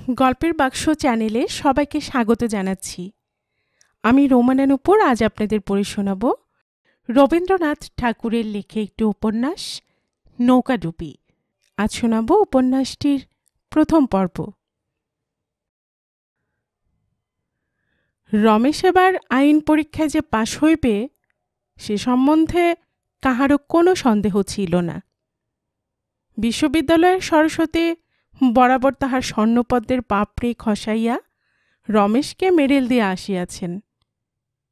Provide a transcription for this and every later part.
গল্পের বাক্স চ্যানেলে সবাইকে স্বাগত জানাচ্ছি। আমি রোমানা নূপুর। আজ আপনাদের পড়ে শোনাব রবীন্দ্রনাথ ঠাকুরের লেখা একটি উপন্যাস নৌকাডুবি। আজ শোনাব উপন্যাসটির প্রথম পর্ব। রমেশ এবার আইন পরীক্ষায় যে পাশ হইবে সে সম্বন্ধে কাহারও কোনো সন্দেহ ছিল না। বিশ্ববিদ্যালয়ের সরস্বতী বরাবর তাহার স্বর্ণপদ্মের পাপড়ি খসাইয়া রমেশকে মেডেল দিয়ে আসিয়াছেন।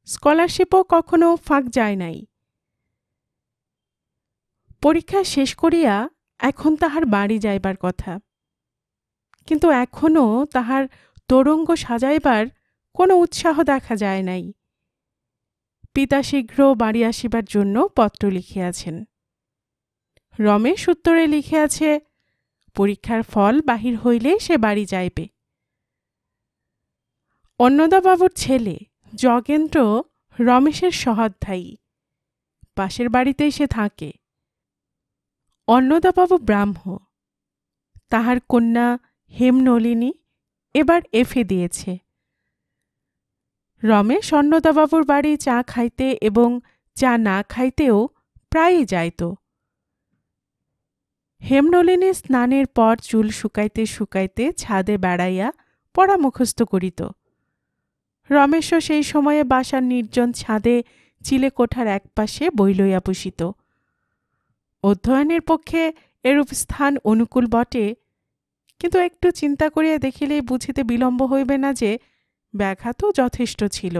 স্কলারশিপও কখনো ফাঁক যায় নাই। পরীক্ষা শেষ করিয়া এখন তাহার বাড়ি যাইবার কথা, কিন্তু এখনও তাহার তোরঙ্গ সাজাইবার কোনো উৎসাহ দেখা যায় নাই। পিতা শীঘ্র বাড়ি আসিবার জন্য পত্র লিখিয়াছেন। রমেশ উত্তরে লিখিয়াছে পরীক্ষার ফল বাহির হইলে সে বাড়ি যাইবে। অন্নদাবাবুর ছেলে যোগেন্দ্র রমেশের সহাধ্যায়ী, পাশের বাড়িতেই সে থাকে। অন্নদাবাবু ব্রাহ্ম, তাহার কন্যা হেমনলিনী এবার এফএ দিয়েছে। রমেশ অন্নদাবাবুর বাড়ি চা খাইতে এবং চা না খাইতেও প্রায়ই যাইত। হেমনলিনী স্নানের পর চুল শুকাইতে শুকাইতে ছাদে বেড়াইয়া পড়া মুখস্থ করিত। রমেশও সেই সময়ে বাসার নির্জন ছাদে চিলেকোঠার একপাশে বই লইয়া বসিত। অধ্যয়নের পক্ষে এরূপ স্থান অনুকূল বটে, কিন্তু একটু চিন্তা করিয়া দেখিলেই বুঝিতে বিলম্ব হইবে না যে ব্যাঘাতও যথেষ্ট ছিল।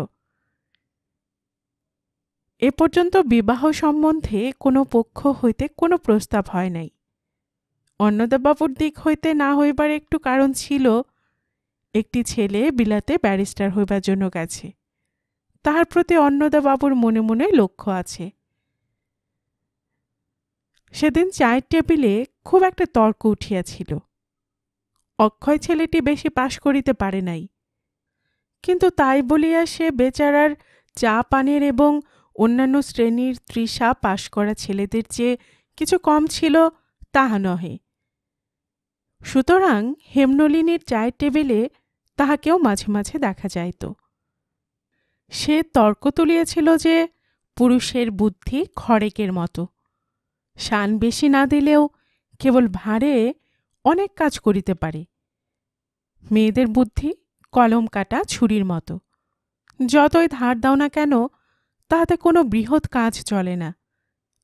এ পর্যন্ত বিবাহ সম্বন্ধে কোনো পক্ষ হইতে কোনো প্রস্তাব হয় নাই। অন্নদাবাবুর দিক হইতে না হইবার একটু কারণ ছিল, একটি ছেলে বিলাতে ব্যারিস্টার হইবার জন্য গেছে। তাহার প্রতি অন্নদাবাবুর মনে মনে লক্ষ্য আছে। সেদিন চায়ের টেবিলে খুব একটা তর্ক উঠিয়াছিল। অক্ষয় ছেলেটি বেশি পাশ করিতে পারে নাই, কিন্তু তাই বলিয়া সে বেচারার চা পানের এবং অন্যান্য শ্রেণীর তৃষা পাশ করা ছেলেদের চেয়ে কিছু কম ছিল তাহা নহে। সুতরাং হেমনলিনীর চায়ের টেবিলে তাহাকেও মাঝে মাঝে দেখা যাইত। সে তর্ক তুলিয়াছিল যে পুরুষের বুদ্ধি খড়েকের মতো, শান বেশি না দিলেও কেবল ভাঁড়ে অনেক কাজ করিতে পারে। মেয়েদের বুদ্ধি কলম কাটা ছুরির মতো, যতই ধার দাও না কেন তাহাতে কোনো বৃহৎ কাজ চলে না,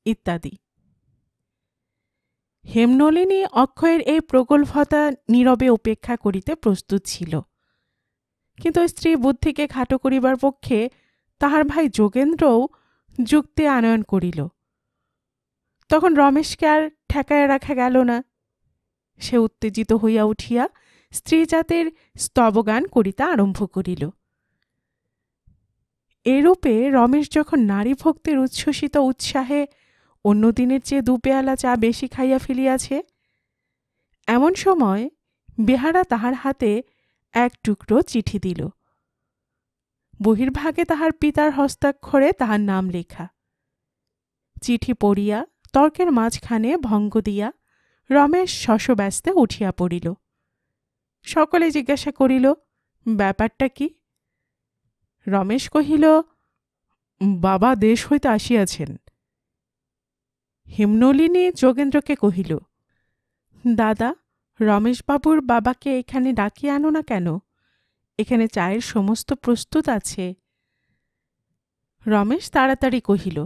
ইত্যাদি। হেমনলিনী অক্ষয়ের এই প্রগল্ভতা নীরবে উপেক্ষা করিতে প্রস্তুত ছিল, কিন্তু স্ত্রী বুদ্ধিকে খাটো করিবার পক্ষে তাহার ভাই যোগেন্দ্রও যুক্তি আনয়ন করিল। তখন রমেশকে আর ঠেকাইয়া রাখা গেল না। সে উত্তেজিত হইয়া উঠিয়া স্ত্রী জাতের স্তবগান করিতে আরম্ভ করিল। এরূপে রমেশ যখন নারী ভক্তির উচ্ছ্বসিত উৎসাহে অন্যদিনের চেয়ে দুপেয়ালা চা বেশি খাইয়া ফেলিয়াছে, এমন সময় বেহারা তাহার হাতে এক টুকরো চিঠি দিল। বহির্ভাগে তাহার পিতার হস্তাক্ষরে তাহার নাম লেখা। চিঠি পড়িয়া তর্কের মাঝখানে ভঙ্গ দিয়া রমেশ শশব্যস্তে উঠিয়া পড়িল। সকলে জিজ্ঞাসা করিল, ব্যাপারটা কি? রমেশ কহিল, বাবা দেশ হইতে আসিয়াছেন। হেমনলিনী যোগেন্দ্রকে কহিল, দাদা, রমেশবাবুর বাবাকে এখানে ডাকিয়ে আনো না কেন? এখানে চায়ের সমস্ত প্রস্তুত আছে। রমেশ তাড়াতাড়ি কহিল,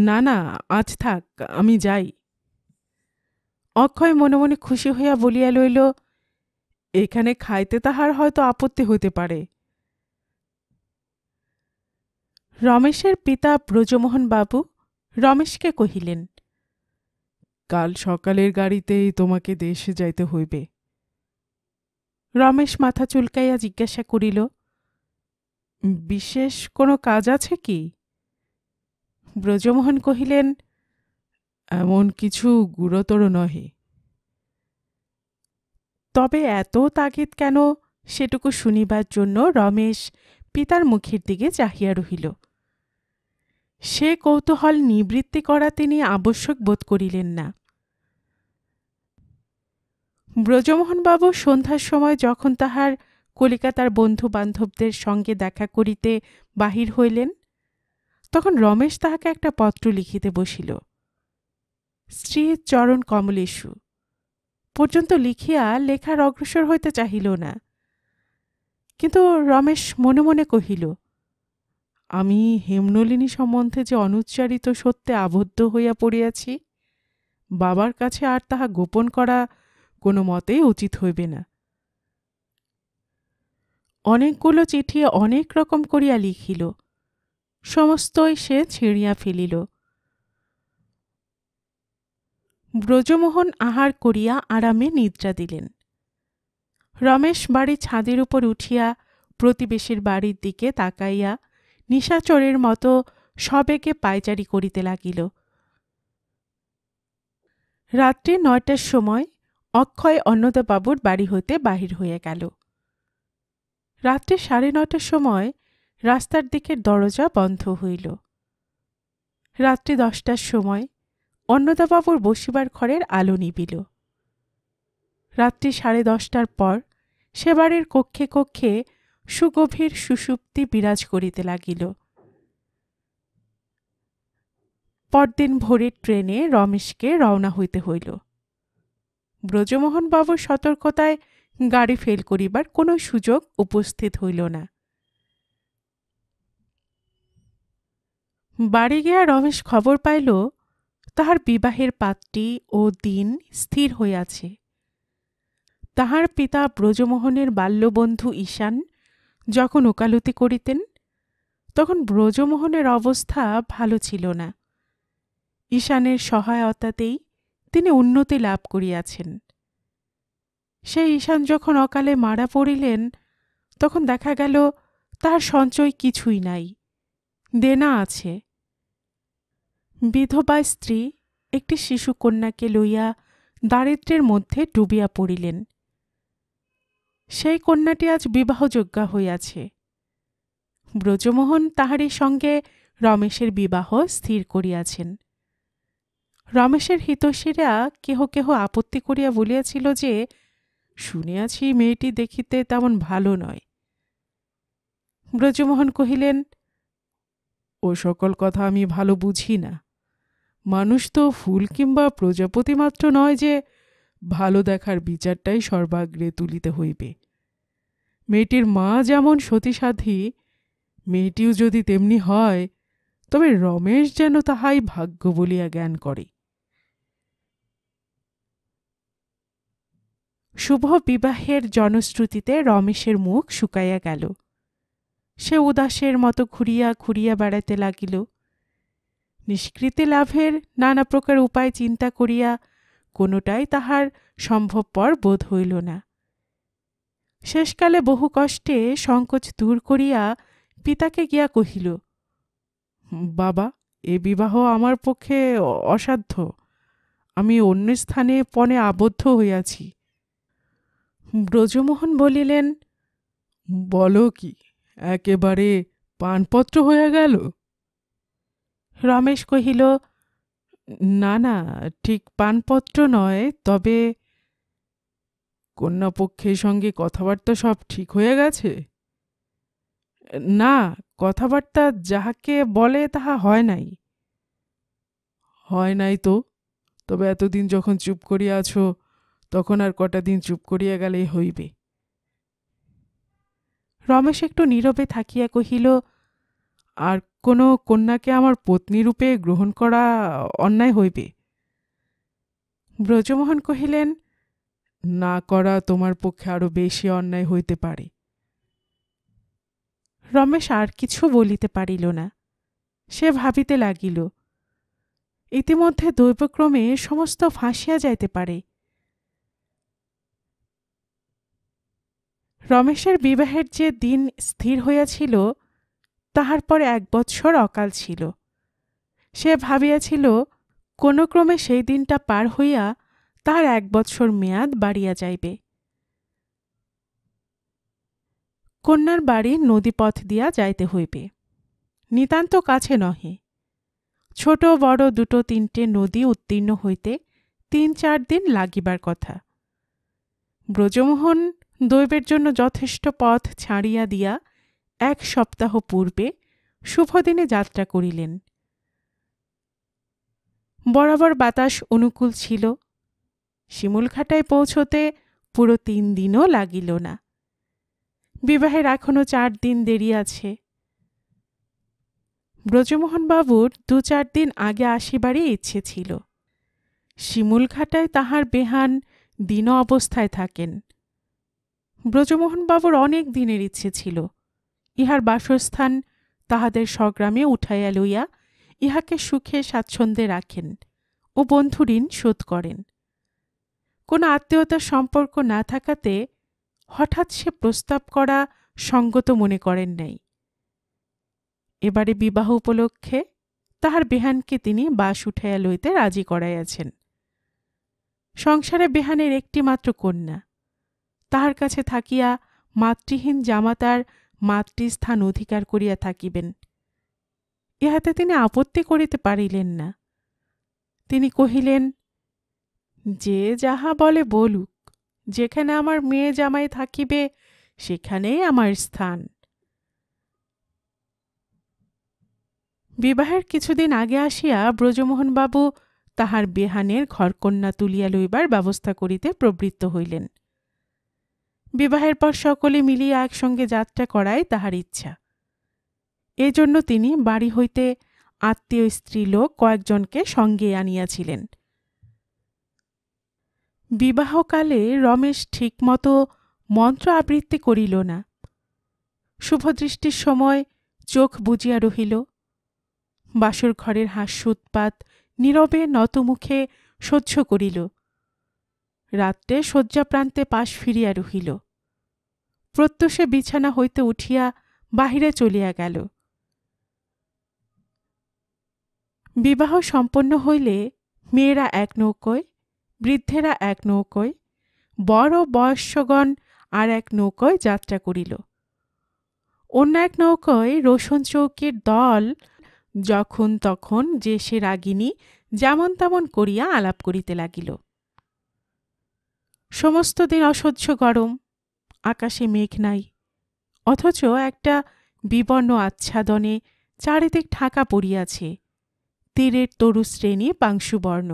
না না, আজ থাক, আমি যাই। অক্ষয় মনে মনে খুশি হইয়া বলিয়া লইল, এখানে খাইতে তাহার হয়তো আপত্তি হইতে পারে। রমেশের পিতা ব্রজমোহন বাবু রমেশকে কহিলেন, কাল সকালের গাড়িতেই তোমাকে দেশে যাইতে হইবে। রমেশ মাথা চুলকাইয়া জিজ্ঞাসা করিল, বিশেষ কোনো কাজ আছে কি? ব্রজমোহন কহিলেন, এমন কিছু গুরুতর নহে। তবে এত তাগিদ কেন সেটুকু শুনিবার জন্য রমেশ পিতার মুখের দিকে চাহিয়া রহিল। সে কৌতূহল নিবৃত্তি করা তিনি আবশ্যক বোধ করিলেন না। ব্রজমোহনবাবু সন্ধ্যার সময় যখন তাহার কলিকাতার বন্ধু বান্ধবদের সঙ্গে দেখা করিতে বাহির হইলেন, তখন রমেশ তাহাকে একটা পত্র লিখিতে বসিল। স্ত্রী চরণ কমলেশু পর্যন্ত লিখিয়া লেখার অগ্রসর হইতে চাহিল না। কিন্তু রমেশ মনে মনে কহিল, আমি হেমনলিনী সম্বন্ধে যে অনুচ্চারিত সত্যে আবদ্ধ হইয়া পড়িয়াছি, বাবার কাছে আর তাহা গোপন করা কোনো মতেই উচিত হইবে না। অনেকগুলো চিঠি অনেক রকম করিয়া লিখিল, সমস্তই সে ছিঁড়িয়া ফেলিল। ব্রজমোহন আহার করিয়া আরামে নিদ্রা দিলেন। রমেশ বাড়ির ছাদের উপর উঠিয়া প্রতিবেশীর বাড়ির দিকে তাকাইয়া নিশাচরের মতো সবেগে পায়চারি করিতে লাগিল। রাত্রি ৯টার সময় অক্ষয় অন্নদাবাবুর বাড়ি হইতে বাহির হইয়া গেল। রাত্রি ৯:৩০ সময় রাস্তার দিকের দরজা বন্ধ হইল। রাত্রি ১০টার সময় অন্নদাবাবুর বসিবার ঘরের আলো নিবিল। রাত্রি ১০:৩০টার পর সে বাড়ির কক্ষে কক্ষে সুগভীর সুষুপ্তি বিরাজ করিতে লাগিল। পরদিন ভোরের ট্রেনে রমেশকে রওনা হইতে হইল। ব্রজমোহনবাবুর সতর্কতায় গাড়ি ফেল করিবার কোনো সুযোগ উপস্থিত হইল না। বাড়ি গিয়া রমেশ খবর পাইল তাহার বিবাহের পাত্রী ও দিন স্থির হইয়াছে। তাহার পিতা ব্রজমোহনের বাল্যবন্ধু ঈশান যখন ওকালতি করিতেন, তখন ব্রজমোহনের অবস্থা ভালো ছিল না। ঈশানের সহায়তাতেই তিনি উন্নতি লাভ করিয়াছেন। সেই ঈশান যখন অকালে মারা পড়িলেন, তখন দেখা গেল তাহার সঞ্চয় কিছুই নাই, দেনা আছে। বিধবা স্ত্রী একটি শিশুকন্যাকে লইয়া দারিদ্র্যের মধ্যে ডুবিয়া পড়িলেন। সেই কন্যাটি আজ বিবাহযোগ্যা হইয়াছে। ব্রজমোহন তাহারই সঙ্গে রমেশের বিবাহ স্থির করিয়াছেন। রমেশের হিতৈষীরা কেহ কেহ আপত্তি করিয়া বলিয়াছিল যে, শুনিয়াছি মেয়েটি দেখিতে তেমন ভালো নয়। ব্রজমোহন কহিলেন, ও সকল কথা আমি ভালো বুঝি না। মানুষ তো ফুল কিংবা প্রজাপতি মাত্র নয় যে ভালো দেখার বিচারটাই সর্বাগ্রে তুলিতে হইবে। মেয়েটির মা যেমন সতীসাধ্বী, মেয়েটিও যদি তেমনি হয়, তবে রমেশ যেন তাহাই ভাগ্য বলিয়া জ্ঞান করে। শুভ বিবাহের জনশ্রুতিতে রমেশের মুখ শুকাইয়া গেল। সে উদাসের মতো ঘুরিয়া ঘুরিয়া বেড়াইতে লাগিল। নিষ্কৃতি লাভের নানা প্রকার উপায় চিন্তা করিয়া কোনোটাই তাহার সম্ভবপর বোধ হইল না। শেষকালে বহু কষ্টে সংকোচ দূর করিয়া পিতাকে গিয়া কহিল, বাবা, এ বিবাহ আমার পক্ষে অসাধ্য। আমি অন্য স্থানে পণে আবদ্ধ হইয়াছি। ব্রজমোহন বলিলেন, বলো কি, একেবারে পানপত্র হইয়া গেল? রমেশ কহিল, না না, ঠিক পানপত্র নয়, তবে কন্যাপক্ষের সঙ্গে কথাবার্তা সব ঠিক হয়ে গেছে? না, কথাবার্তা যাহাকে বলে তাহা হয় নাই। হয় নাই তো? তবে এতদিন যখন চুপ করিয়া আছো, তখন আর কটা দিন চুপ করিয়া গেলেই হইবে। রমেশ একটু নীরবে থাকিয়া কহিল, আর কোনো কন্যাকে আমার পত্নীরূপে গ্রহণ করা অন্যায় হইবে? ব্রজমোহন কহিলেন, না করা তোমার পক্ষে আরো বেশি অন্যায় হইতে পারে। রমেশ আর কিছু বলিতে পারিল না। সে ভাবিতে লাগিল, ইতিমধ্যে দৈবক্রমে সমস্ত ফাঁসিয়া যাইতে পারে। রমেশের বিবাহের যে দিন স্থির হইয়াছিল, তাহার পর ১ বৎসর অকাল ছিল। সে ভাবিয়াছিল কোনো ক্রমে সেই দিনটা পার হইয়া তাহার ১ বৎসর মেয়াদ বাড়িয়া যাইবে। কন্যার বাড়ি নদীপথ দিয়া যাইতে হইবে, নিতান্ত কাছে নহে। ছোট বড় ২-৩টে নদী উত্তীর্ণ হইতে ৩-৪ দিন লাগিবার কথা। ব্রজমোহন দৈবের জন্য যথেষ্ট পথ ছাড়িয়া দিয়া 1 সপ্তাহ পূর্বে শুভদিনে যাত্রা করিলেন। বরাবর বাতাস অনুকূল ছিল। শিমুলঘাটায় পৌঁছতে পুরো 3 দিনও লাগিল না। বিবাহের এখনো 4 দিন দেরি আছে। ব্রজমোহনবাবুর 2-4 দিন আগে আসিবারই ইচ্ছে ছিল। শিমুলঘাটায় তাহার বেহান দীন অবস্থায় থাকেন। ব্রজমোহনবাবুর অনেক দিনের ইচ্ছে ছিল ইহার বাসস্থান তাহাদের স্বগ্রামে উঠাইয়া লইয়া ইহাকে সুখে স্বাচ্ছন্দ্যে রাখেন ও বন্ধুঋণ শোধ করেন। কোন আত্মীয়তার সম্পর্ক না থাকাতে হঠাৎ সে প্রস্তাব করা সঙ্গত মনে করেন নাই। এবারে বিবাহ উপলক্ষে তাহার বেহানকে তিনি বাস উঠাইয়া লইতে রাজি করাইয়াছেন। সংসারে বেহানের একটি মাত্র কন্যা। তাহার কাছে থাকিয়া মাতৃহীন জামাতার মাতৃস্থান অধিকার করিয়া থাকিবেন, ইহাতে তিনি আপত্তি করিতে পারিলেন না। তিনি কহিলেন, যে যাহা বলে বলুক, যেখানে আমার মেয়ে জামাই থাকিবে সেখানেই আমার স্থান। বিবাহের কিছুদিন আগে আসিয়া ব্রজমোহনবাবু তাহার বেহানের ঘরকন্যা তুলিয়া লইবার ব্যবস্থা করিতে প্রবৃত্ত হইলেন। বিবাহের পর সকলে মিলিয়া একসঙ্গে যাত্রা করাই তাহার ইচ্ছা। এজন্য তিনি বাড়ি হইতে আত্মীয় স্ত্রীলোক কয়েকজনকে সঙ্গে আনিয়াছিলেন। বিবাহকালে রমেশ ঠিকমতো মন্ত্র আবৃত্তি করিল না। শুভদৃষ্টির সময় চোখ বুজিয়া রহিল। বাসর ঘরের হাস্যোৎপাত নীরবে নতমুখে সহ্য করিল। রাত্রে শয্যাপ্রান্তে পাশ ফিরিয়া রহিল। প্রত্যুষে বিছানা হইতে উঠিয়া বাহিরে চলিয়া গেল। বিবাহ সম্পন্ন হইলে মেয়েরা 1 নৌকোয়, বৃদ্ধেরা 1 নৌকোয়, বড় বয়স্যগণ আর 1 নৌকোয় যাত্রা করিল। অন্য 1 নৌকোয় রোশন চৌকির দল যখন তখন যে সে রাগিনী যেমন তেমন করিয়া আলাপ করিতে লাগিল। সমস্ত দিন অসহ্য গরম, আকাশে মেঘ নাই, অথচ একটা বিবর্ণ আচ্ছাদনে চারিদিক ঢাকা পড়িয়াছে। তীরের তরু শ্রেণী পাংশুবর্ণ,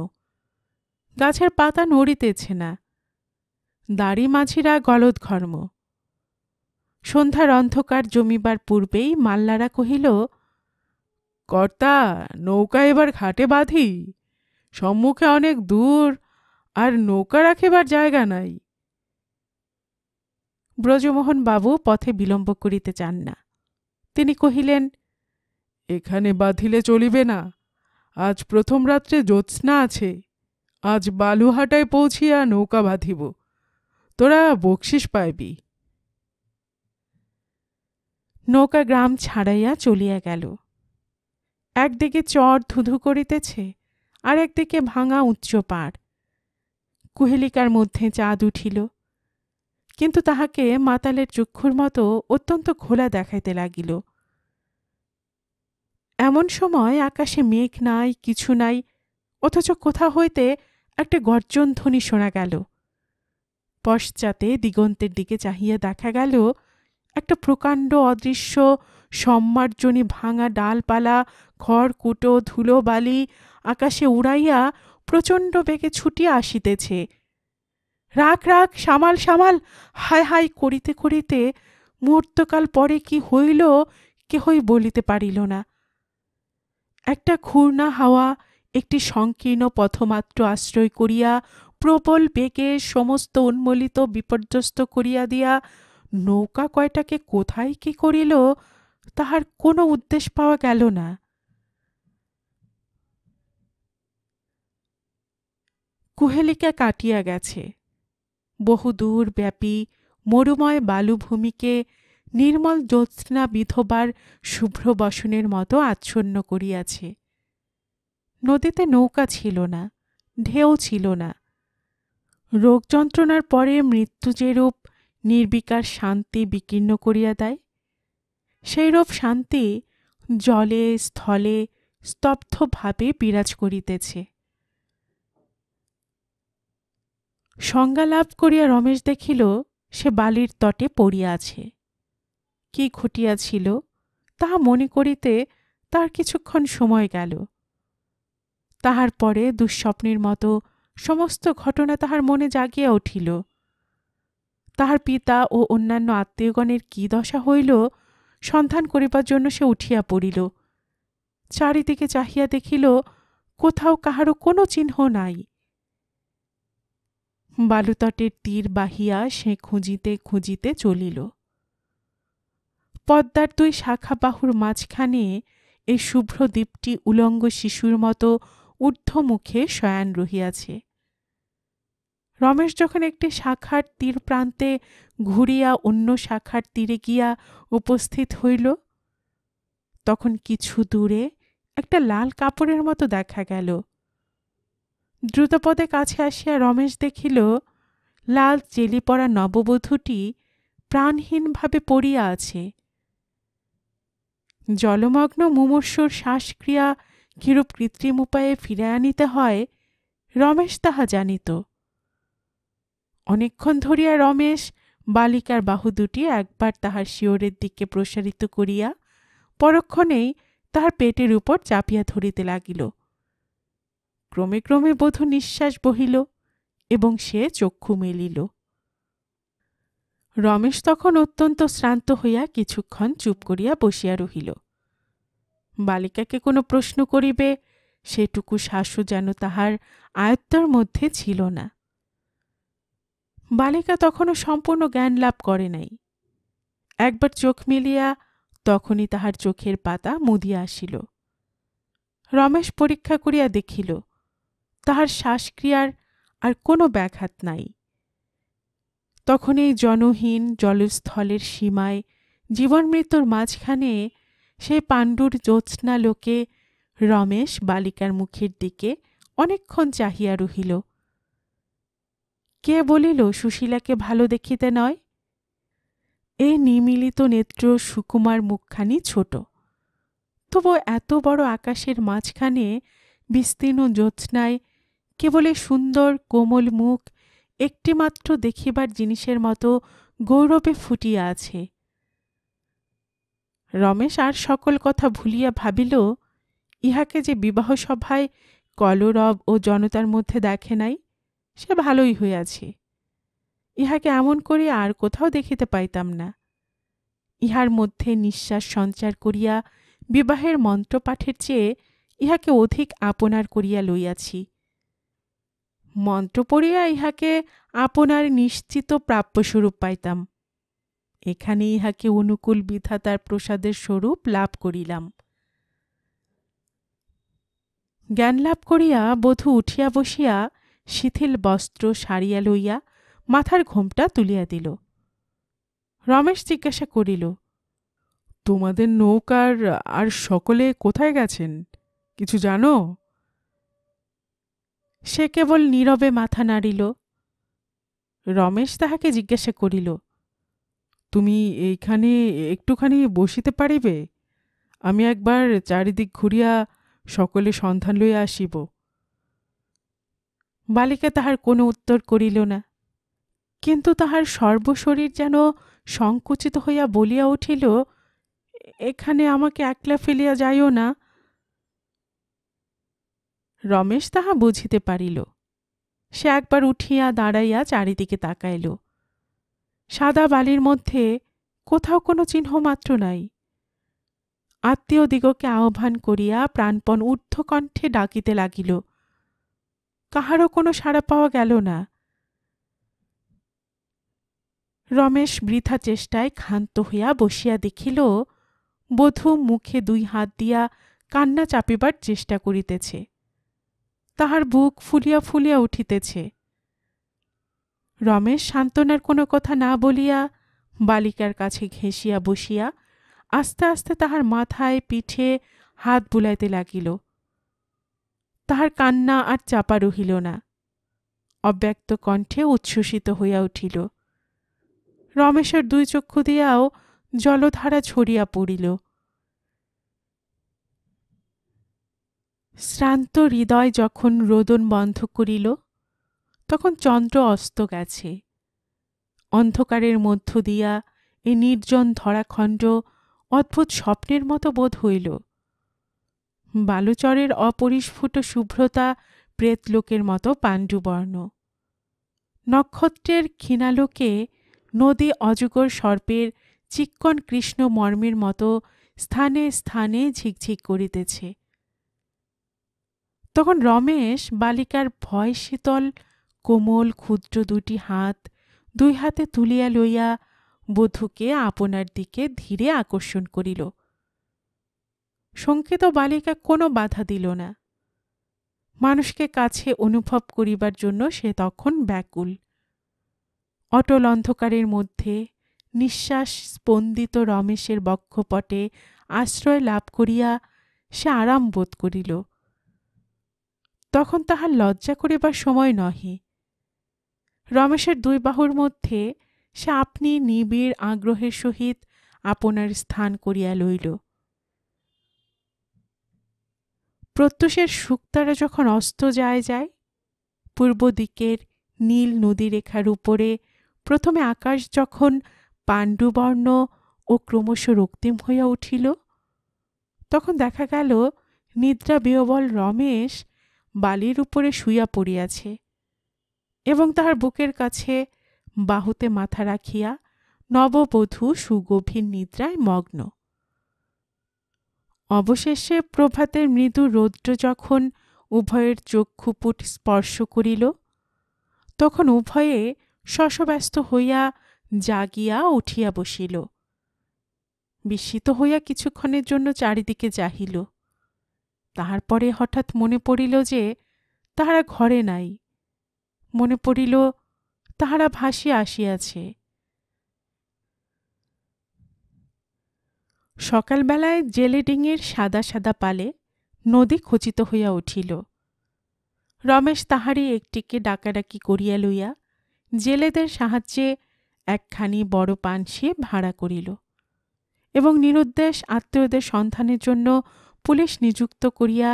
গাছের পাতা নড়িতেছে না, দাড়ি মাঝিরা গলদঘর্ম। সন্ধ্যার অন্ধকার জমিবার পূর্বেই মাল্লারা কহিল, কর্তা, নৌকা এবার ঘাটে বাঁধি, সম্মুখে অনেক দূর আর নৌকা রাখিবার জায়গা নাই। ব্রজমোহনবাবু পথে বিলম্ব করিতে চান না। তিনি কহিলেন, এখানে বাঁধিলে চলিবে না, আজ প্রথম রাত্রে জ্যোৎস্না আছে, আজ বালুহাটায় পৌঁছিয়া নৌকা বাঁধিব, তোরা বকশিস পাইবি। নৌকা গ্রাম ছাড়াইয়া চলিয়া গেল। একদিকে চর ধুধু করিতেছে, আর একদিকে ভাঙা উচ্চ পাড়। কুহেলিকার মধ্যে চাঁদ উঠিল, কিন্তু তাহাকে মাতালের চক্ষুর মতো অত্যন্ত ঘোলা দেখাইতে লাগিল। এমন সময় আকাশে মেঘ নাই, কিছু নাই, অথচ কোথা হইতে একটা গর্জন ধ্বনি শোনা গেল। পশ্চাতে দিগন্তের দিকে চাহিয়া দেখা গেল একটা প্রকাণ্ড অদৃশ্য সম্মার্জনী ভাঙা ডালপালা খড়কুটো ধুলো বালি আকাশে উড়াইয়া প্রচণ্ড বেগে ছুটিয়া আসিতেছে। রাখ রাখ, সামাল সামাল, হায় হায় করিতে করিতে মুহূর্তকাল পরে কি হইল কেহই বলিতে পারিল না। একটা ঘূর্ণা হাওয়া একটি সংকীর্ণ পথমাত্র আশ্রয় করিয়া প্রবল বেগে সমস্ত উন্মলিত বিপর্যস্ত করিয়া দিয়া নৌকা কয়টাকে কোথায় কি করিল তাহার কোনো উদ্দেশ্য পাওয়া গেল না। কুহেলিকা কাটিয়া গেছে। বহুদূর ব্যাপী মরুময় বালুভূমিকে নির্মল জ্যোৎস্না বিধবার শুভ্র বসনের মতো আচ্ছন্ন করিয়াছে। নদীতে নৌকা ছিল না, ঢেউ ছিল না। রোগ যন্ত্রণার পরে মৃত্যু যেরূপ নির্বিকার শান্তি বিকীর্ণ করিয়া দেয়, সেইরূপ শান্তি জলে স্থলে স্তব্ধভাবে বিরাজ করিতেছে। সংজ্ঞা লাভ করিয়া রমেশ দেখিল সে বালির তটে পড়িয়া আছে। কি ঘটিয়াছিল তাহা মনে করিতে তার কিছুক্ষণ সময় গেল। তাহার পরে দুঃস্বপ্নের মতো সমস্ত ঘটনা তাহার মনে জাগিয়া উঠিল। তাহার পিতা ও অন্যান্য আত্মীয়গণের কি দশা হইল সন্ধান করিবার জন্য সে উঠিয়া পড়িল। চারিদিকে চাহিয়া দেখিল কোথাও কাহারও কোনো চিহ্ন নাই। বালুতটের তীর বাহিয়া সে খুঁজিতে খুঁজিতে চলিল। পদ্মার দুই শাখা বাহুর মাঝখানে এই শুভ্র দ্বীপটি উলঙ্গ শিশুর মতো ঊর্ধ্বমুখে শয়ান রহিয়াছে। রমেশ যখন একটি শাখার তীর প্রান্তে ঘুরিয়া অন্য শাখার তীরে গিয়া উপস্থিত হইল, তখন কিছু দূরে একটা লাল কাপড়ের মতো দেখা গেল। দ্রুতপদে কাছে আসিয়া রমেশ দেখিল লাল চেলি পরা নববধূটি প্রাণহীনভাবে পড়িয়া আছে। জলমগ্ন মুমূর্ষুর শ্বাসক্রিয়া কিরূপ কৃত্রিম উপায়ে ফিরে আনিতে হয় রমেশ তাহা জানিত। অনেকক্ষণ ধরিয়া রমেশ বালিকার বাহু দুটি একবার তাহার শিয়রের দিকে প্রসারিত করিয়া পরক্ষণেই তাহার পেটের উপর চাপিয়া ধরিতে লাগিল। ক্রমে ক্রমে বধূ নিঃশ্বাস বহিল এবং সে চক্ষু মেলিল। রমেশ তখন অত্যন্ত শ্রান্ত হইয়া কিছুক্ষণ চুপ করিয়া বসিয়া রহিল। বালিকাকে কোনো প্রশ্ন করিবে সেটুকু সাহসও যেন তাহার আয়ত্তের মধ্যে ছিল না। বালিকা তখনও সম্পূর্ণ জ্ঞান লাভ করে নাই। একবার চোখ মেলিয়া তখনই তাহার চোখের পাতা মুদিয়া আসিল। রমেশ পরীক্ষা করিয়া দেখিল তাহার শ্বাসক্রিয়ার আর কোনো ব্যাঘাত নাই। তখন এই জনহীন জলস্থলের সীমায় জীবন মৃত্যুর মাঝখানে সেই পাণ্ডুর জ্যোৎস্না লোকে রমেশ বালিকার মুখের দিকে অনেকক্ষণ চাহিয়া রহিল। কে বলিল সুশীলাকে ভালো দেখিতে নয়? এই নিমিলিত নেত্র সুকুমার মুখখানি ছোট, তবু এত বড় আকাশের মাঝখানে বিস্তীর্ণ জ্যোৎস্নায় কেবল সুন্দর কোমল মুখ একটিমাত্র দেখিবার জিনিসের মতো গৌরবে ফুটিয়া আছে। রমেশ আর সকল কথা ভুলিয়া ভাবিল ইহাকে যে বিবাহ সভায় কলরব ও জনতার মধ্যে দেখে নাই সে ভালোই হইয়াছে। ইহাকে এমন করে আর কোথাও দেখিতে পাইতাম না। ইহার মধ্যে নিঃশ্বাস সঞ্চার করিয়া বিবাহের মন্ত্রপাঠের চেয়ে ইহাকে অধিক আপনার করিয়া লইয়াছি। মন্ত্র পড়িয়া ইহাকে আপনার নিশ্চিত প্রাপ্যস্বরূপ পাইতাম। এখানে ইহাকে অনুকূল বিধাতার প্রসাদের স্বরূপ লাভ করিলাম। জ্ঞান লাভ করিয়া বধূ উঠিয়া বসিয়া শিথিল বস্ত্র সারিয়া লইয়া মাথার ঘোমটা তুলিয়া দিল। রমেশ জিজ্ঞাসা করিল, তোমাদের নৌকার আর সকলে কোথায় গেছেন, কিছু জানো? সে কেবল নীরবে মাথা নাড়িল। রমেশ তাহাকে জিজ্ঞাসা করিল, তুমি এইখানে একটুখানি বসিতে পারিবে? আমি একবার চারিদিক ঘুরিয়া সকলে সন্ধান লইয়া আসিব। বালিকা তাহার কোনো উত্তর করিল না, কিন্তু তাহার সর্বশরীর যেন সংকুচিত হইয়া বলিয়া উঠিল, এখানে আমাকে একলা ফেলিয়া যাইও না। রমেশ তাহা বুঝিতে পারিল। সে একবার উঠিয়া দাঁড়াইয়া চারিদিকে তাকাইল। সাদা বালির মধ্যে কোথাও কোনো চিহ্ন মাত্র নাই। আত্মীয়দিগকে আহ্বান করিয়া প্রাণপণ ঊর্ধ্বকণ্ঠে ডাকিতে লাগিল। কাহারও কোনো সাড়া পাওয়া গেল না। রমেশ বৃথা চেষ্টায় ক্ষান্ত হইয়া বসিয়া দেখিল বধূ মুখে দুই হাত দিয়া কান্না চাপিবার চেষ্টা করিতেছে। তাহার বুক ফুলিয়া ফুলিয়া উঠিতেছে। রমেশ সান্ত্বনার কোনো কথা না বলিয়া বালিকার কাছে ঘেঁষিয়া বসিয়া আস্তে আস্তে তাহার মাথায় পিঠে হাত বুলাইতে লাগিল। তাহার কান্না আর চাপা রহিল না। অব্যক্ত কণ্ঠে উচ্ছ্বসিত হইয়া উঠিল। রমেশের দুই চক্ষু দিয়াও জলধারা ছড়িয়া পড়িল। শ্রান্ত হৃদয় যখন রোদন বন্ধ করিল তখন চন্দ্র অস্ত গেছে। অন্ধকারের মধ্য দিয়া এই নির্জন ধরাখণ্ড অদ্ভুত স্বপ্নের মতো বোধ হইল। বালুচরের অপরিস্ফুট শুভ্রতা প্রেতলোকের মতো পাণ্ডুবর্ণ। নক্ষত্রের ক্ষীণালোকে নদী অজগর সর্পের চিক্কণ কৃষ্ণ মর্মের মতো স্থানে স্থানে ঝিকঝিক করিতেছে। তখন রমেশ বালিকার ভয় শীতল কোমল ক্ষুদ্র দুটি হাত দুই হাতে তুলিয়া লইয়া বধূকে আপনার দিকে ধীরে আকর্ষণ করিল। শঙ্কিত বালিকা কোনো বাধা দিল না। মানুষকে কাছে অনুভব করিবার জন্য সে তখন ব্যাকুল। অটল অন্ধকারের মধ্যে নিঃশ্বাস স্পন্দিত রমেশের বক্ষপটে আশ্রয় লাভ করিয়া সে আরাম বোধ করিল। তখন তাহার লজ্জা করিবার সময় নহে। রমেশের দুই বাহুর মধ্যে সে আপনি নিবিড় আগ্রহের সহিত আপনার স্থান করিয়া লইল। প্রত্যুষের শুকতারা যখন অস্ত যায়, পূর্ব দিকের নীল নদীরেখার উপরে প্রথমে আকাশ যখন পাণ্ডুবর্ণ ও ক্রমশ রক্তিম হইয়া উঠিল, তখন দেখা গেল নিদ্রা বিহ্বল রমেশ বালির উপরে শুইয়া পড়িয়াছে এবং তাহার বুকের কাছে বাহুতে মাথা রাখিয়া নববধূ সুগভীর নিদ্রায় মগ্ন। অবশেষে প্রভাতের মৃদু রৌদ্র যখন উভয়ের চক্ষুপুট স্পর্শ করিল, তখন উভয়ে শশব্যস্ত হইয়া জাগিয়া উঠিয়া বসিল। বিস্মিত হইয়া কিছুক্ষণের জন্য চারিদিকে চাহিল। তাহার পরে হঠাৎ মনে পড়িল যে তাহারা ঘরে নাই। মনে পড়িল তাহারা ভাসিয়া আসিয়াছে। সকালবেলায় জেলে ডিঙির সাদা সাদা পালে নদী খচিত হইয়া উঠিল। রমেশ তাহারই একটিকে ডাকাডাকি করিয়া লইয়া জেলেদের সাহায্যে একখানি বড় পানসি ভাড়া করিল এবং নিরুদ্দেশ আত্মীয়দের সন্ধানের জন্য পুলিশ নিযুক্ত করিয়া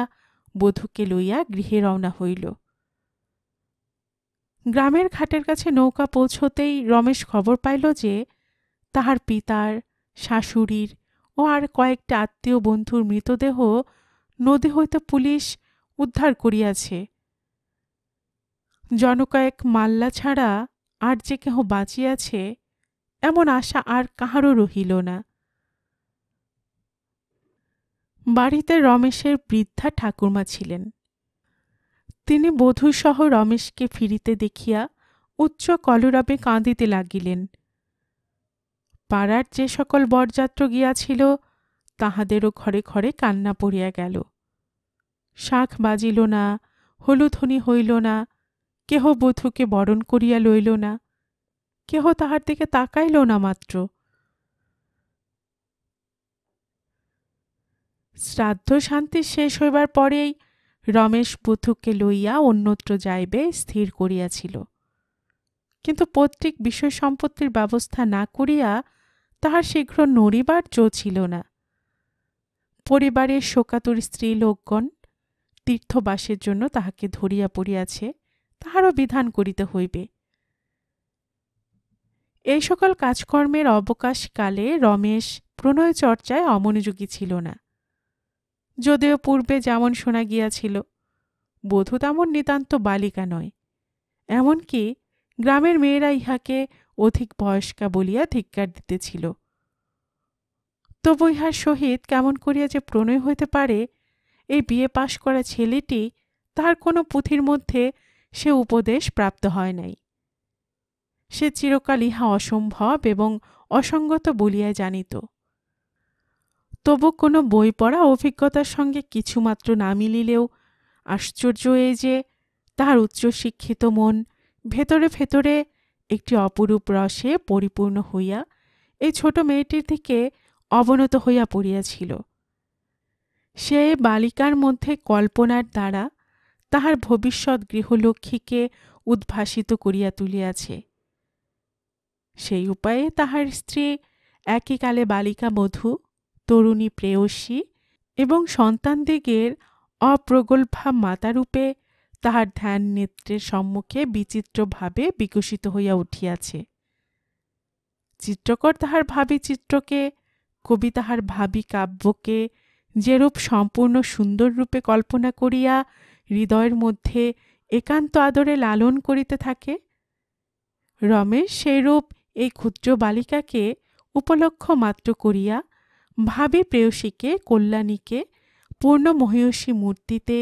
বধূকে লইয়া গৃহে রওনা হইল। গ্রামের ঘাটের কাছে নৌকা পৌঁছতেই রমেশ খবর পাইল যে তাহার পিতার, শাশুড়ির ও আর কয়েকটা আত্মীয় বন্ধুর মৃতদেহ নদী হইতে পুলিশ উদ্ধার করিয়াছে। জনকয়েক মাল্লা ছাড়া আর যে কেহ বাঁচিয়াছে এমন আশা আর কাহারও রহিল না। বাড়িতে রমেশের বৃদ্ধা ঠাকুরমা ছিলেন। তিনি বধূসহ রমেশকে ফিরিতে দেখিয়া উচ্চ কলরবে কাঁদিতে লাগিলেন। পাড়ার যে সকল বরযাত্র গিয়াছিল তাহাদেরও ঘরে ঘরে কান্না পড়িয়া গেল। শাঁখ বাজিল না, হলুধ্বনি হইল না, কেহ বধূকে বরণ করিয়া লইল না, কেহ তাহার দিকে তাকাইল না মাত্র। শ্রাদ্ধ শান্তি শেষ হইবার পরেই রমেশ বধূকে লইয়া অন্যত্র যাইবে স্থির করিয়াছিল, কিন্তু পৈতৃক বিষয় সম্পত্তির ব্যবস্থা না করিয়া তাহার শীঘ্র নড়িবার জো ছিল না। পরিবারের শোকাতুর স্ত্রী লোকগণ তীর্থবাসের জন্য তাহাকে ধরিয়া পড়িয়াছে, তাহারও বিধান করিতে হইবে। এই সকল কাজকর্মের অবকাশকালে রমেশ প্রণয় চর্চায় অমনোযোগী ছিল না। যদিও পূর্বে যেমন শোনা গিয়াছিল, বধূ তেমন নিতান্ত বালিকা নয়, এমনকি গ্রামের মেয়েরা ইহাকে অধিক বয়স্কা বলিয়া ধিক্কার দিতেছিল। তবু ইহার সহিত কেমন করিয়া যে প্রণয় হইতে পারে, এই বিয়ে পাশ করা ছেলেটি তাহার কোনো পুঁথির মধ্যে সে উপদেশ প্রাপ্ত হয় নাই। সে চিরকাল ইহা অসম্ভব এবং অসঙ্গত বলিয়া জানিত। তবু কোনো বই পড়া অভিজ্ঞতার সঙ্গে কিছুমাত্র না মিলিলেও আশ্চর্য এই যে তাহার উচ্চশিক্ষিত মন ভেতরে ভেতরে একটি অপরূপ রসে পরিপূর্ণ হইয়া এই ছোট মেয়েটির দিকে অবনত হইয়া পড়িয়াছিল। সে বালিকার মধ্যে কল্পনার দ্বারা তাহার ভবিষ্যৎ গৃহলক্ষ্মীকে উদ্ভাসিত করিয়া তুলিয়াছে। সেই উপায়ে তাহার স্ত্রী একইকালে বালিকা বধূ, তরুণী প্রেয়সী এবং সন্তানদিগের অপ্রগল্ভা মাতারূপে তাহার ধ্যান নেত্রের সম্মুখে বিচিত্রভাবে বিকশিত হইয়া উঠিয়াছে। চিত্রকর তাহার ভাবী চিত্রকে, কবি তাহার ভাবী কাব্যকে যেরূপ সম্পূর্ণ সুন্দর রূপে কল্পনা করিয়া হৃদয়ের মধ্যে একান্ত আদরে লালন করিতে থাকে, রমেশ সেইরূপ এই ক্ষুদ্র বালিকাকে উপলক্ষ মাত্র করিয়া ভাবী প্রেয়সীকে, কল্যাণীকে পূর্ণ মহীয়সী মূর্তিতে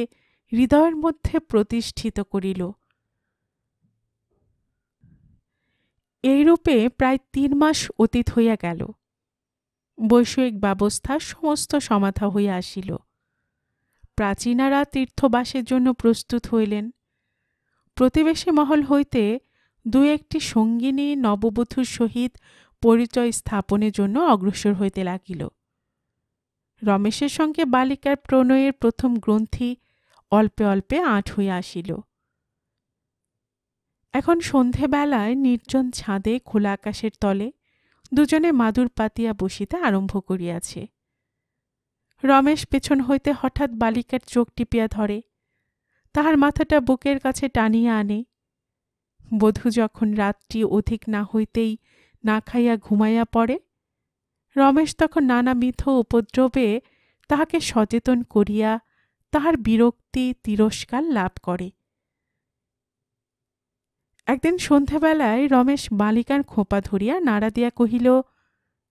হৃদয়ের মধ্যে প্রতিষ্ঠিত করিল। এইরূপে প্রায় ৩ মাস অতীত হইয়া গেল। বৈষয়িক ব্যবস্থা সমস্ত সমাধা হইয়া আসিল। প্রাচীনারা তীর্থবাসের জন্য প্রস্তুত হইলেন। প্রতিবেশী মহল হইতে ২-১টি সঙ্গিনী নববধূর সহিত পরিচয় স্থাপনের জন্য অগ্রসর হইতে লাগিল। রমেশের সঙ্গে বালিকার প্রণয়ের প্রথম গ্রন্থি অল্পে অল্পে আঁট হইয়া আসিল। এখন সন্ধেবেলায় নির্জন ছাদে খোলা আকাশের তলে দুজনে মাদুর পাতিয়া বসিতে আরম্ভ করিয়াছে। রমেশ পেছন হইতে হঠাৎ বালিকার চোখ টিপিয়া ধরে, তাহার মাথাটা বুকের কাছে টানিয়া আনে। বধূ যখন রাতটি অধিক না হইতেই না খাইয়া ঘুমাইয়া পড়ে, রমেশ তখন নানাবিধ উপদ্রবে তাহাকে সচেতন করিয়া তাহার বিরক্তি তিরস্কার লাভ করে। একদিন সন্ধ্যাবেলায় রমেশ বালিকার খোঁপা ধরিয়া নাড়া দিয়া কহিল,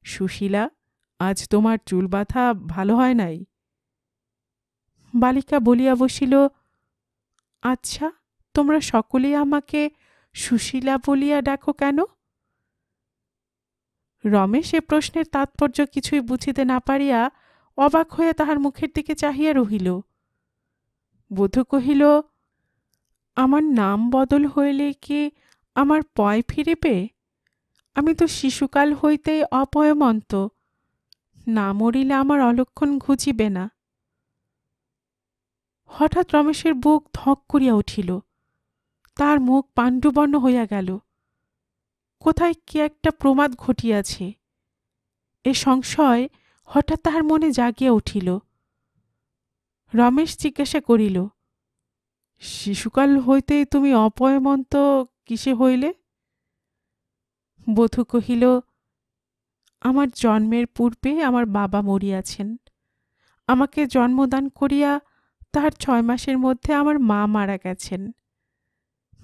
সুশীলা, আজ তোমার চুল বাঁধা ভালো হয় নাই। বালিকা বলিয়া বসিল, আচ্ছা, তোমরা সকলেই আমাকে সুশীলা বলিয়া ডাকো কেন? রমেশ এ প্রশ্নের তাৎপর্য কিছুই বুঝিতে না পারিয়া অবাক হইয়া তাহার মুখের দিকে চাহিয়া রহিল। বধূ কহিল, আমার নাম বদল হইলে কি আমার পয় ফিরিবে? আমি তো শিশুকাল হইতেই অপয়মন্ত, না মরিলে আমার অলক্ষণ ঘুচিবে না। হঠাৎ রমেশের বুক ধক করিয়া উঠিল, তার মুখ পাণ্ডুবর্ণ হইয়া গেল। কোথায় কি একটা প্রমাদ ঘটিয়াছে, এ সংশয় হঠাৎ তাহার মনে জাগিয়া উঠিল। রমেশ জিজ্ঞাসা করিল, শিশুকাল হইতেই তুমি অপয়মন্ত কিসে হইলে? বধূ কহিল, আমার জন্মের পূর্বে আমার বাবা মরিয়াছেন। আমাকে জন্মদান করিয়া তাহার ৬ মাসের মধ্যে আমার মা মারা গেছেন।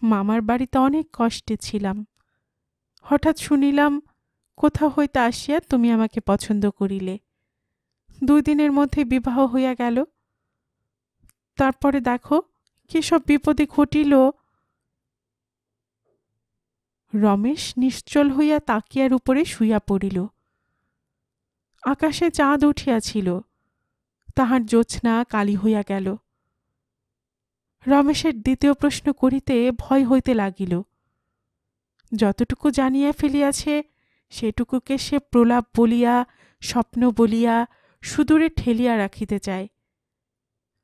মামার বাড়িতে অনেক কষ্টে ছিলাম। হঠাৎ শুনিলাম কোথা হইতে আসিয়া তুমি আমাকে পছন্দ করিলে। ২ দিনের মধ্যে বিবাহ হইয়া গেল। তারপরে দেখো কি সব বিপদে ঘটিল। রমেশ নিশ্চল হইয়া তাকিয়ার উপরে শুইয়া পড়িল। আকাশে চাঁদ উঠিয়াছিল, তাহার জ্যোৎস্না কালি হইয়া গেল। রমেশের দ্বিতীয় প্রশ্ন করিতে ভয় হইতে লাগিল। যতটুকু জানিয়া ফেলিয়াছে সেটুকুকে সে প্রলাপ বলিয়া, স্বপ্ন বলিয়া সুদূরে ঠেলিয়া রাখিতে চায়।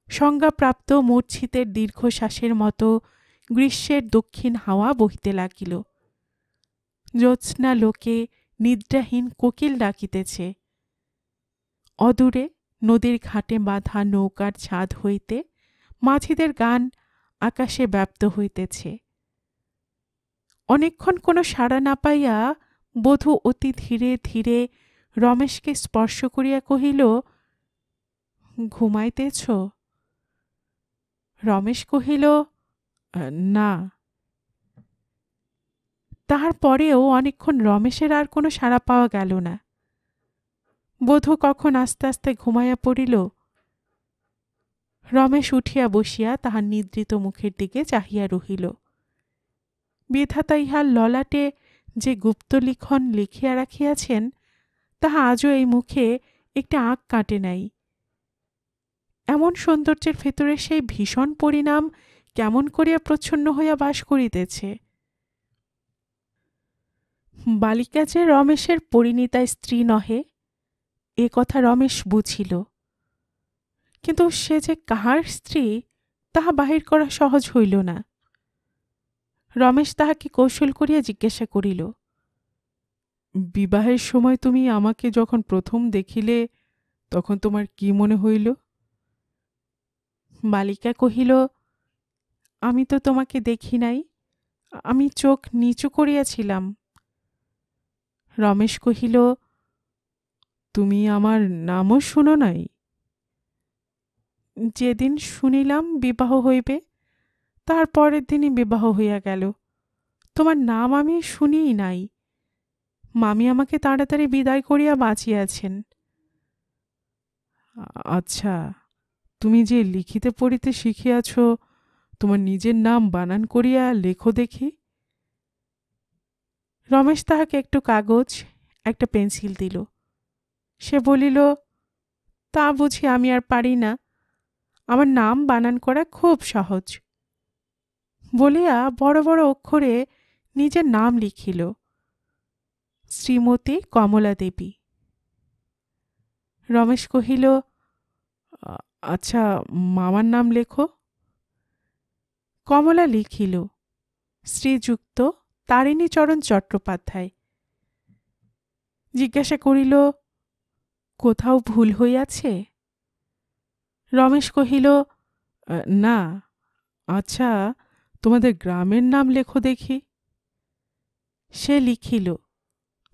সংজ্ঞাপ্রাপ্ত মূর্ছিতের দীর্ঘশ্বাসের মতো গ্রীষ্মের দক্ষিণ হাওয়া বহিতে লাগিল। জ্যোৎস্না লোকে নিদ্রাহীন কোকিল ডাকিতেছে। অদূরে নদীর ঘাটে বাঁধা নৌকার ছাদ হইতে মাঝিদের গান আকাশে ব্যাপ্ত হইতেছে। অনেকক্ষণ কোনো সাড়া না পাইয়া বধূ অতি ধীরে ধীরে রমেশকে স্পর্শ করিয়া কহিল, ঘুমাইতেছ? রমেশ কহিল, না। তাহার পরেও অনেকক্ষণ রমেশের আর কোনো সাড়া পাওয়া গেল না। বধূ কখন আস্তে আস্তে ঘুমাইয়া পড়িল। রমেশ উঠিয়া বসিয়া তাহার নিদ্রিত মুখের দিকে চাহিয়া রহিল। বিধাতা ইহার ললাটে যে গুপ্তলিখন লিখিয়া রাখিয়াছেন, তাহা আজও এই মুখে একটি আঁক কাটে নাই। এমন সৌন্দর্যের ভেতরে সেই ভীষণ পরিণাম কেমন করিয়া প্রচ্ছন্ন হইয়া বাস করিতেছে। বালিকা যে রমেশের পরিণীতা স্ত্রী নহে, এ কথা রমেশ বুঝিল, কিন্তু সে যে কাহার স্ত্রী তাহা বাহির করা সহজ হইল না। রমেশ তাহাকে কৌশল করিয়া জিজ্ঞাসা করিল, বিবাহের সময় তুমি আমাকে যখন প্রথম দেখিলে তখন তোমার কি মনে হইল? বালিকা কহিল, আমি তো তোমাকে দেখি নাই, আমি চোখ নিচু করিয়াছিলাম। রমেশ কহিল, তুমি আমার নামও শুনো নাই? যেদিন শুনিলাম বিবাহ হইবে, তার পরের দিনই বিবাহ হইয়া গেল। তোমার নাম আমি শুনিই নাই। মামি আমাকে তাড়াতাড়ি বিদায় করিয়া বাঁচিয়াছেন। আচ্ছা, তুমি যে লিখিতে পড়িতে শিখিয়াছ, তোমার নিজের নাম বানান করিয়া লেখো দেখি। রমেশ তাহাকে একটু কাগজ, একটা পেন্সিল দিল। সে বলিল, তা বুঝি আমি আর পারি না, আমার নাম বানান করা খুব সহজ। বলিয়া বড় বড় অক্ষরে নিজের নাম লিখিল, শ্রীমতী কমলা দেবী। রমেশ কহিল, আচ্ছা, মামার নাম লেখো। কমলা লিখিল, শ্রীযুক্ত তারিণীচরণ চট্টোপাধ্যায়। জিজ্ঞাসা করিল, কোথাও ভুল হইয়াছে? রমেশ কহিল, না। আচ্ছা, তোমাদের গ্রামের নাম লেখো দেখি। সে লিখিল,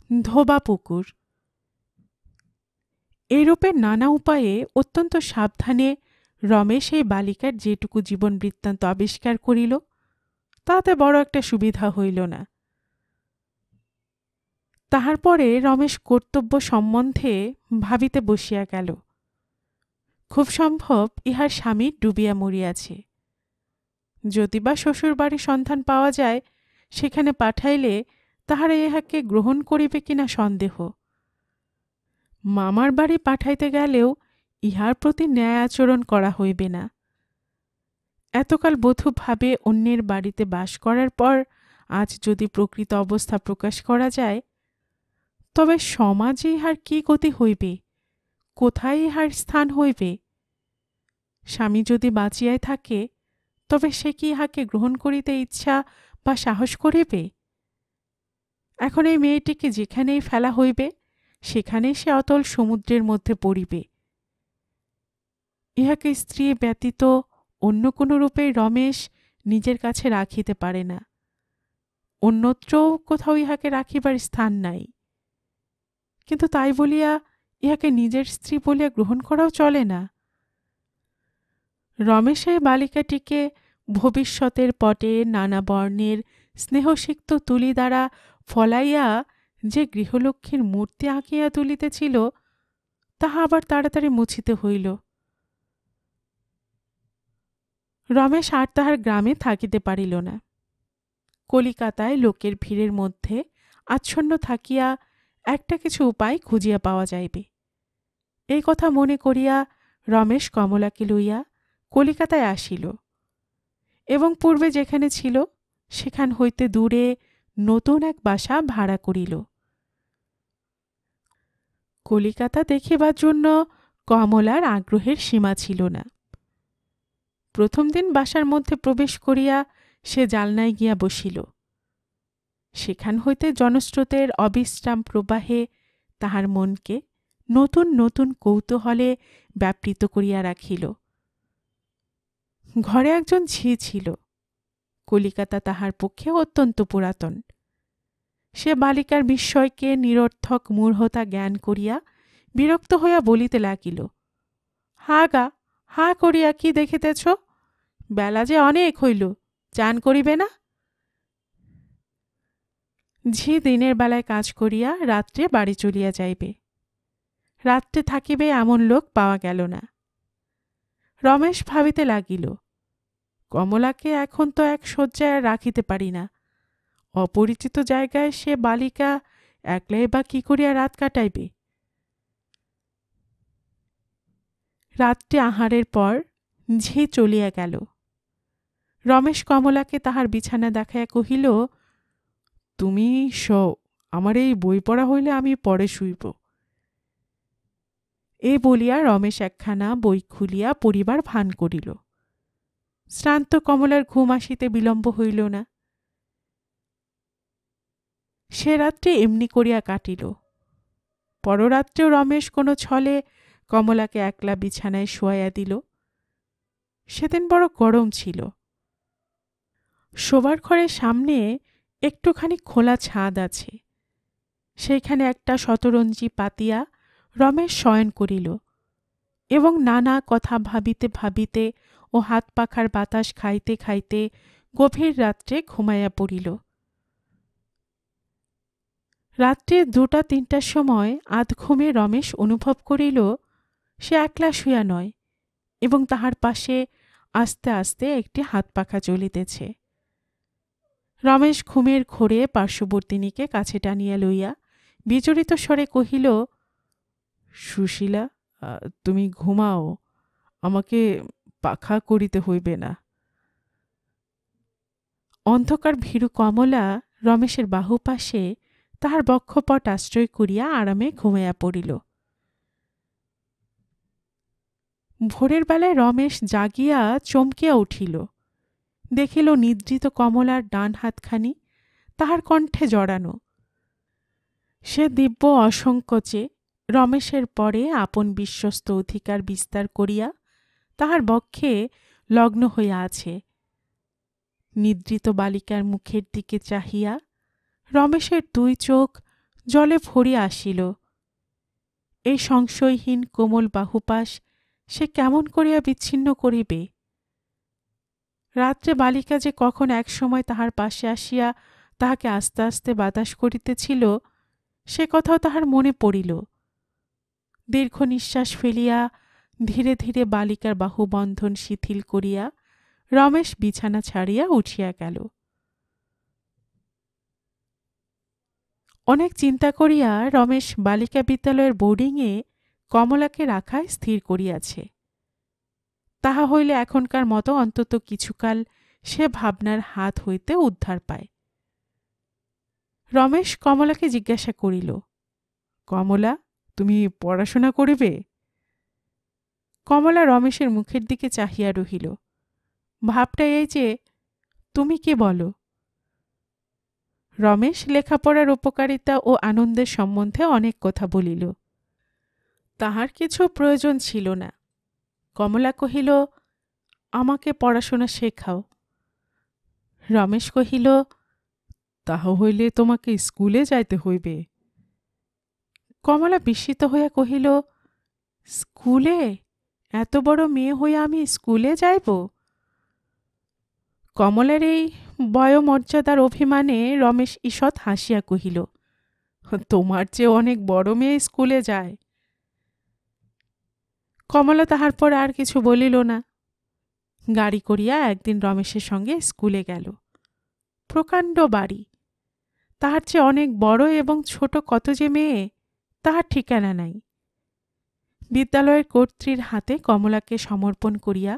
ধোবাপুকুর। এইরূপে নানা উপায়ে অত্যন্ত সাবধানে রমেশ এই বালিকার যেটুকু জীবন বৃত্তান্ত আবিষ্কার করিল, তাতে বড় একটা সুবিধা হইল না। তাহার পরে রমেশ কর্তব্য সম্বন্ধে ভাবিতে বসিয়া গেল। খুব সম্ভব ইহার স্বামী ডুবিয়া মরিয়াছে। যদি বা শ্বশুরবাড়ি সন্ধান পাওয়া যায়, সেখানে পাঠাইলে তাহারা ইহাকে গ্রহণ করিবে কিনা সন্দেহ। মামার বাড়ি পাঠাইতে গেলেও ইহার প্রতি ন্যায় আচরণ করা হইবে না। এতকাল বধূভাবে অন্যের বাড়িতে বাস করার পর আজ যদি প্রকৃত অবস্থা প্রকাশ করা যায়, তবে সমাজে ইহার কি গতি হইবে, কোথায় ইহার স্থান হইবে? স্বামী যদি বাঁচিয়াই থাকে, তবে সে কি ইহাকে গ্রহণ করিতে ইচ্ছা বা সাহস করিবে? এখন এই মেয়েটিকে যেখানেই ফেলা হইবে, সেখানেই সে অতল সমুদ্রের মধ্যে পড়িবে। ইহাকে স্ত্রী ব্যতীত অন্য কোনো রূপে রমেশ নিজের কাছে রাখিতে পারে না। অন্যত্র কোথাও ইহাকে রাখিবার স্থান নাই। কিন্তু তাই বলিয়া ইহাকে নিজের স্ত্রী বলিয়া গ্রহণ করাও চলে না। রমেশের বালিকাটিকে ভবিষ্যতের পটে নানা বর্ণের স্নেহসিক্ত তুলি দ্বারা ফলাইয়া যে গৃহলক্ষ্মীর মূর্তি আঁকিয়া তুলিতেছিল, তাহা আবার তাড়াতাড়ি মুছিতে হইল। রমেশ আর তাহার গ্রামে থাকিতে পারিল না। কলিকাতায় লোকের ভিড়ের মধ্যে আচ্ছন্ন থাকিয়া একটা কিছু উপায় খুঁজিয়া পাওয়া যাইবে, এই কথা মনে করিয়া রমেশ কমলাকে লইয়া কলিকাতায় আসিল এবং পূর্বে যেখানে ছিল সেখান হইতে দূরে নতুন এক বাসা ভাড়া করিল। কলিকাতা দেখিবার জন্য কমলার আগ্রহের সীমা ছিল না। প্রথম দিন বাসার মধ্যে প্রবেশ করিয়া সে জালনায় গিয়া বসিল। সেখান হইতে জনস্রোতের অবিশ্রাম প্রবাহে তাহার মনকে নতুন নতুন কৌতূহলে ব্যাপৃত করিয়া রাখিল। ঘরে একজন ঝি ছিল। কলিকাতা তাহার পক্ষে অত্যন্ত পুরাতন। সে বালিকার বিস্ময়কে নিরর্থক মূঢ়তা জ্ঞান করিয়া বিরক্ত হইয়া বলিতে লাগিল, হা গা, হা করিয়া কি দেখিতেছ? বেলা যে অনেক হইল, চান করিবে না? ঝি দিনের বেলায় কাজ করিয়া রাত্রে বাড়ি চলিয়া যাইবে, রাত্রে থাকিবে এমন লোক পাওয়া গেল না। রমেশ ভাবিতে লাগিল, কমলাকে এখন তো এক শয্যায় রাখিতে পারি না। অপরিচিত জায়গায় সে বালিকা একলাই বা কি করিয়া রাত কাটাইবে? রাত্রে আহারের পর ঝি চলিয়া গেল। রমেশ কমলাকে তাহার বিছানা দেখাইয়া কহিল, তুমি শও, আমার এই বই পড়া হইলে আমি পরে শুইব। এ বলিয়া রমেশ একখানা বই খুলিয়া পড়িবার ভান করিল। শ্রান্ত কমলার ঘুম আসিতে বিলম্ব হইল না। সে রাত্রে এমনি করিয়া কাটিল। পররাত্রেও রমেশ কোনো ছলে কমলাকে একলা বিছানায় শোয়াইয়া দিল। সেদিন বড় গরম ছিল। শোবার ঘরের সামনে একটুখানি খোলা ছাদ আছে। সেইখানে একটা শতরঞ্জি পাতিয়া রমেশ শয়ন করিল এবং নানা কথা ভাবিতে ভাবিতে ও হাত পাখার বাতাস খাইতে খাইতে গভীর রাত্রে ঘুমাইয়া পড়িল। রাত্রে 2টা-3টার সময় আধ ঘুমে রমেশ অনুভব করিল সে একলা শুয়া নয় এবং তাহার পাশে আস্তে আস্তে একটি হাত পাখা চলিতেছে। রমেশ ঘুমের ঘোরে পার্শ্ববর্তিনীকে কাছে টানিয়া লইয়া বিচলিত স্বরে কহিল, সুশীলা, তুমি ঘুমাও, আমাকে পাখা করিতে হইবে না। অন্ধকার ভীরু কমলা রমেশের বাহুপাশে তাহার বক্ষপট আশ্রয় করিয়া আরামে ঘুমাইয়া পড়িল। ভোরের বেলায় রমেশ জাগিয়া চমকিয়া উঠিল, দেখিল নিদ্রিত কমলার ডান হাতখানি তাহার কণ্ঠে জড়ানো। সে দিব্য অসংকোচে রমেশের পরে আপন বিশ্বস্ত অধিকার বিস্তার করিয়া তাহার বক্ষে লগ্ন হইয়া আছে। নিদ্রিত বালিকার মুখের দিকে চাহিয়া রমেশের 2 চোখ জলে ভরিয়া আসিল। এই সংশয়হীন কোমল বাহুপাশ সে কেমন করিয়া বিচ্ছিন্ন করিবে? রাত্রে বালিকা যে কখন এক সময় তাহার পাশে আসিয়া তাহাকে আস্তে আস্তে বাতাস করিতেছিল সে কথাও তাহার মনে পড়িল। দীর্ঘ নিঃশ্বাস ফেলিয়া ধীরে ধীরে বালিকার বাহুবন্ধন শিথিল করিয়া রমেশ বিছানা ছাড়িয়া উঠিয়া গেল। অনেক চিন্তা করিয়া রমেশ বালিকা বিদ্যালয়ের বোর্ডিংয়ে কমলাকে রাখায় স্থির করিয়াছে। তাহা হইলে এখনকার মতো অন্তত কিছুকাল সে ভাবনার হাত হইতে উদ্ধার পায়। রমেশ কমলাকে জিজ্ঞাসা করিল, কমলা, তুমি পড়াশোনা করিবে? কমলা রমেশের মুখের দিকে চাহিয়া রহিল। ভাবটা এই যে, তুমি কি বলো? রমেশ লেখাপড়ার উপকারিতা ও আনন্দের সম্বন্ধে অনেক কথা বলিল। তাহার কিছু প্রয়োজন ছিল না। কমলা কহিল, আমাকে পড়াশোনা শেখাও। রমেশ কহিল, তাহা হইলে তোমাকে স্কুলে যাইতে হইবে। কমলা বিস্মিত হইয়া কহিল, স্কুলে? এত বড় মেয়ে হইয়া আমি স্কুলে যাইব? কমলার এই বয়োমর্যাদার অভিমানে রমেশ ঈষৎ হাসিয়া কহিল, তোমার চেয়ে অনেক বড় মেয়ে স্কুলে যায়। কমলা তাহার পর আর কিছু বলিল না। গাড়ি করিয়া একদিন রমেশের সঙ্গে স্কুলে গেল। প্রকাণ্ড বাড়ি, তাহার চেয়ে অনেক বড় এবং ছোট কত যে মেয়ে তাহার ঠিকানা নাই। বিদ্যালয়ের কর্ত্রীর হাতে কমলাকে সমর্পণ করিয়া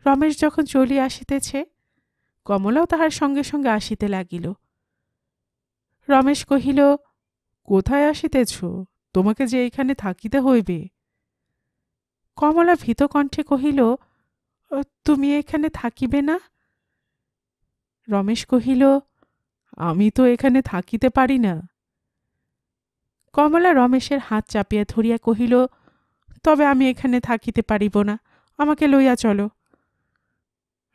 রমেশ যখন চলিয়া আসিতেছে কমলাও তাহার সঙ্গে সঙ্গে আসিতে লাগিল। রমেশ কহিল, কোথায় আসিতেছ? তোমাকে যে এখানে থাকিতে হইবে। কমলা ভীত কণ্ঠে কহিল, তুমি এখানে থাকিবে না? রমেশ কহিল, আমি তো এখানে থাকিতে পারি না। কমলা রমেশের হাত চাপিয়া ধরিয়া কহিল, তবে আমি এখানে থাকিতে পারিব না, আমাকে লইয়া চলো।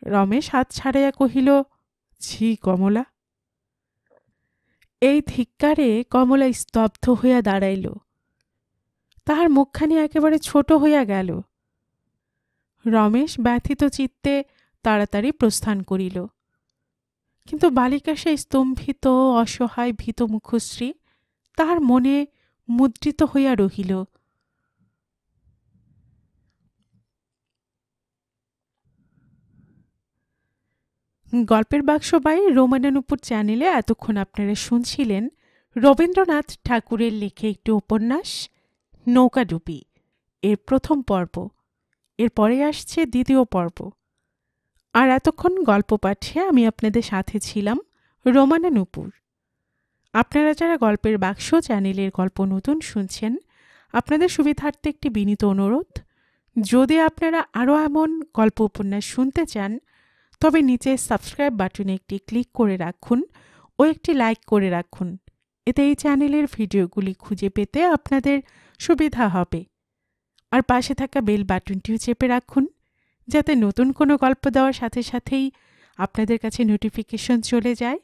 রমেশ হাত ছাড়াইয়া কহিল, ছি কমলা। এই ধিক্কারে কমলা স্তব্ধ হইয়া দাঁড়াইল। তাহার মুখখানি একেবারে ছোট হইয়া গেল। রমেশ ব্যথিত চিত্তে তাড়াতাড়ি প্রস্থান করিল। কিন্তু বালিকা সেই স্তম্ভিত অসহায় ভীত মুখশ্রী তাহার মনে মুদ্রিত হইয়া রহিল। গল্পের বাক্স বাই রোমানানুপুর চ্যানেলে এতক্ষণ আপনারা শুনছিলেন রবীন্দ্রনাথ ঠাকুরের লেখে একটি উপন্যাস নৌকাডুবি এর প্রথম পর্ব। এরপরে আসছে দ্বিতীয় পর্ব। আর এতক্ষণ গল্প পাঠে আমি আপনাদের সাথে ছিলাম রোমানানুপুর। আপনারা যারা গল্পের বাক্স চ্যানেলের গল্প নতুন শুনছেন আপনাদের সুবিধার্থে একটি বিনীত অনুরোধ, যদি আপনারা আরও এমন গল্প উপন্যাস শুনতে চান তবে নিচে সাবস্ক্রাইব বাটনে একটি ক্লিক করে রাখুন ও একটি লাইক করে রাখুন। এতে এই চ্যানেলের ভিডিওগুলি খুঁজে পেতে আপনাদের সুবিধা হবে। আর পাশে থাকা বেল বাটনটিও চেপে রাখুন যাতে নতুন কোনো গল্প দেওয়ার সাথে সাথেই আপনাদের কাছে নোটিফিকেশন চলে যায়।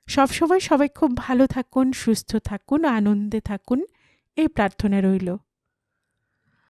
সবসময় সবাই খুব ভালো থাকুন, সুস্থ থাকুন, আনন্দে থাকুন, এই প্রার্থনা রইল।